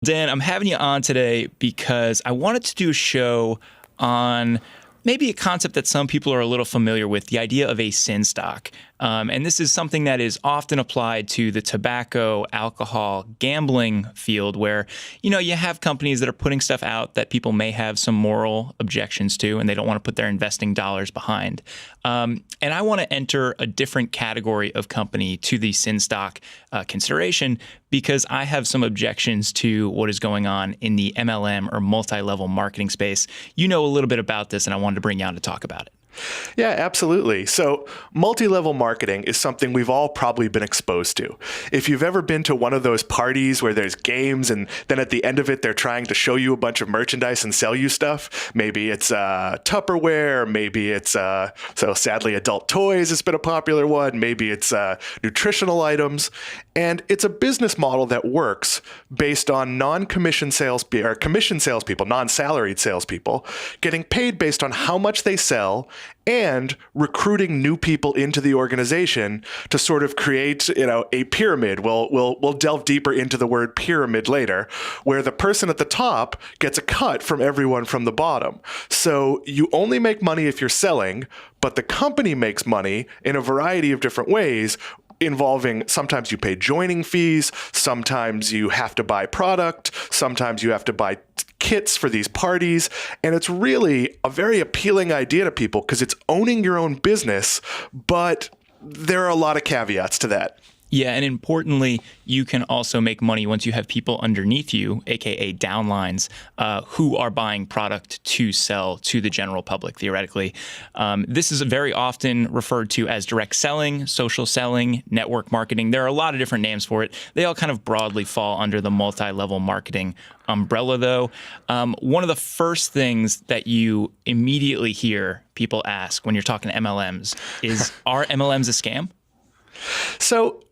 Dan, I'm having you on today because I wanted to do a show on maybe a concept that some people are a little familiar with, the idea of a sin stock. And this is something that is often applied to the tobacco, alcohol, gambling field where, you have companies that are putting stuff out that people may have some moral objections to, and they don't want to put their investing dollars behind. And I want to enter a different category of company to the sin stock consideration because I have some objections to what is going on in the MLM or multi-level marketing space. You know a little bit about this, and I wanted to bring you on to talk about it. Yeah, absolutely. So multi-level marketing is something we've all probably been exposed to. If you've ever been to one of those parties where there's games and then at the end of it, they're trying to show you a bunch of merchandise and sell you stuff. Maybe it's Tupperware. Maybe it's, so sadly, adult toys has been a popular one. Maybe it's nutritional items. And it's a business model that works based on non-commission sales or commission salespeople, non-salaried salespeople, getting paid based on how much they sell and recruiting new people into the organization to sort of create, a pyramid. We'll delve deeper into the word pyramid later, where the person at the top gets a cut from everyone from the bottom. So you only make money if you're selling, but the company makes money in a variety of different ways, involving sometimes you pay joining fees, sometimes you have to buy product, sometimes you have to buy kits for these parties. And it's really a very appealing idea to people because it's owning your own business, but there are a lot of caveats to that. Yeah, and importantly, you can also make money once you have people underneath you, aka downlines, who are buying product to sell to the general public, theoretically. This is very often referred to as direct selling, social selling, network marketing. There are a lot of different names for it. They all kind of broadly fall under the multi-level marketing umbrella, though. One of the first things that you immediately hear people ask when you're talking to MLMs is, are MLMs a scam? So,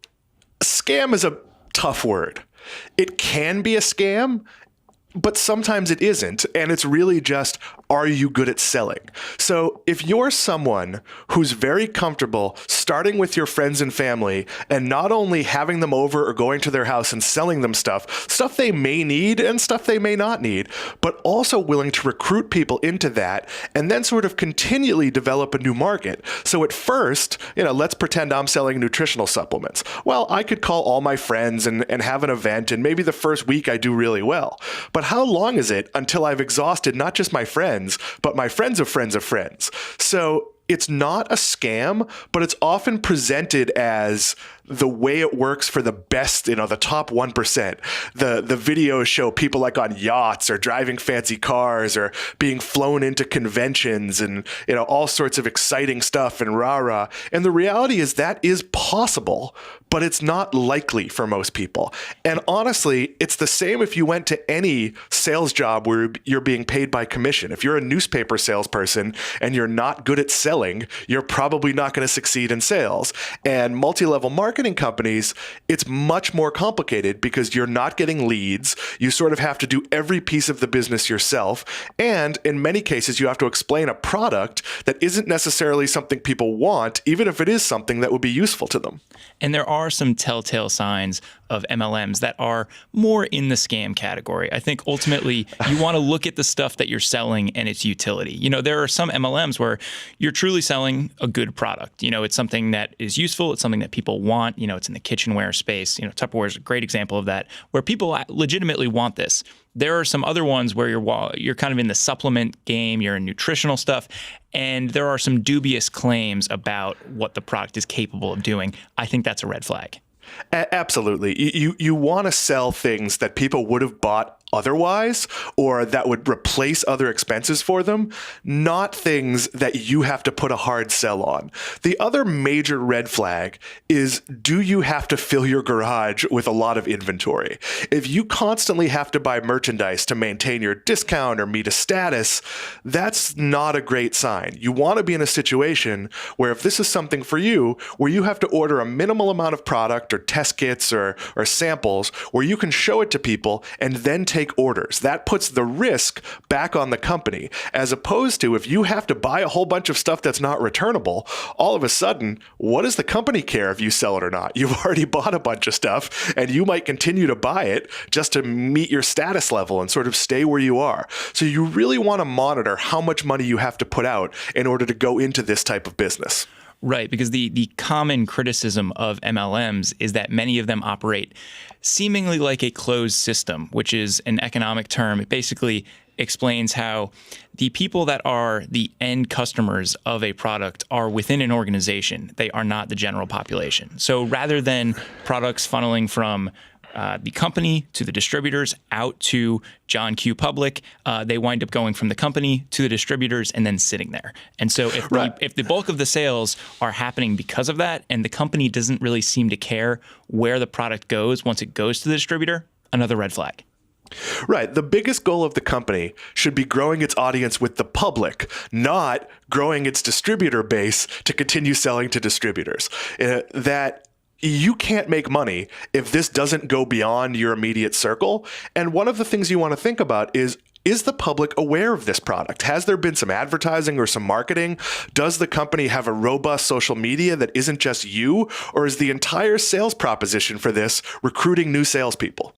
scam is a tough word. It can be a scam, but sometimes it isn't. And it's really just, are you good at selling? So if you're someone who's very comfortable starting with your friends and family and not only having them over or going to their house and selling them stuff they may need and stuff they may not need, but also willing to recruit people into that and then sort of continually develop a new market. So at first, let's pretend I'm selling nutritional supplements. Well, I could call all my friends and have an event, and maybe the first week I do really well. But how long is it until I've exhausted not just my friends, but my friends of friends of friends? So it's not a scam, but it's often presented as the way it works for the best, the top 1%. The videos show people like on yachts or driving fancy cars or being flown into conventions and, all sorts of exciting stuff and rah-rah. And the reality is that is possible, but it's not likely for most people. And honestly, it's the same if you went to any sales job where you're being paid by commission. If you're a newspaper salesperson and you're not good at selling, you're probably not going to succeed in sales. And multi-level marketing companies, it's much more complicated because you're not getting leads. You sort of have to do every piece of the business yourself. And in many cases, you have to explain a product that isn't necessarily something people want, even if it is something that would be useful to them. And there are some telltale signs of MLMs that are more in the scam category. I think ultimately you want to look at the stuff that you're selling and its utility. There are some MLMs where you're truly selling a good product. It's something that is useful. It's something that people want. It's in the kitchenware space. Tupperware is a great example of that, where people legitimately want this. There are some other ones where you're kind of in the supplement game, you're in nutritional stuff, and there are some dubious claims about what the product is capable of doing. I think that's a red flag. Absolutely. You want to sell things that people would have bought otherwise, or that would replace other expenses for them, not things that you have to put a hard sell on. The other major red flag is, do you have to fill your garage with a lot of inventory? If you constantly have to buy merchandise to maintain your discount or meet a status, that's not a great sign. You want to be in a situation where if this is something for you, where you have to order a minimal amount of product or test kits or samples, where you can show it to people and then take take orders. That puts the risk back on the company, as opposed to if you have to buy a whole bunch of stuff that's not returnable, all of a sudden, what does the company care if you sell it or not? You've already bought a bunch of stuff, and you might continue to buy it just to meet your status level and sort of stay where you are. So you really want to monitor how much money you have to put out in order to go into this type of business. Right, because the common criticism of MLMs is that many of them operate seemingly like a closed system, which is an economic term. It basically explains how the people that are the end customers of a product are within an organization. They are not the general population. So rather than products funneling from the company to the distributors out to John Q. Public, they wind up going from the company to the distributors and then sitting there. And so if the bulk of the sales are happening because of that, and the company doesn't really seem to care where the product goes once it goes to the distributor, another red flag. Right. The biggest goal of the company should be growing its audience with the public, not growing its distributor base to continue selling to distributors. That you can't make money if this doesn't go beyond your immediate circle. And one of the things you want to think about is the public aware of this product? Has there been some advertising or some marketing? Does the company have a robust social media that isn't just you? Or is the entire sales proposition for this recruiting new salespeople?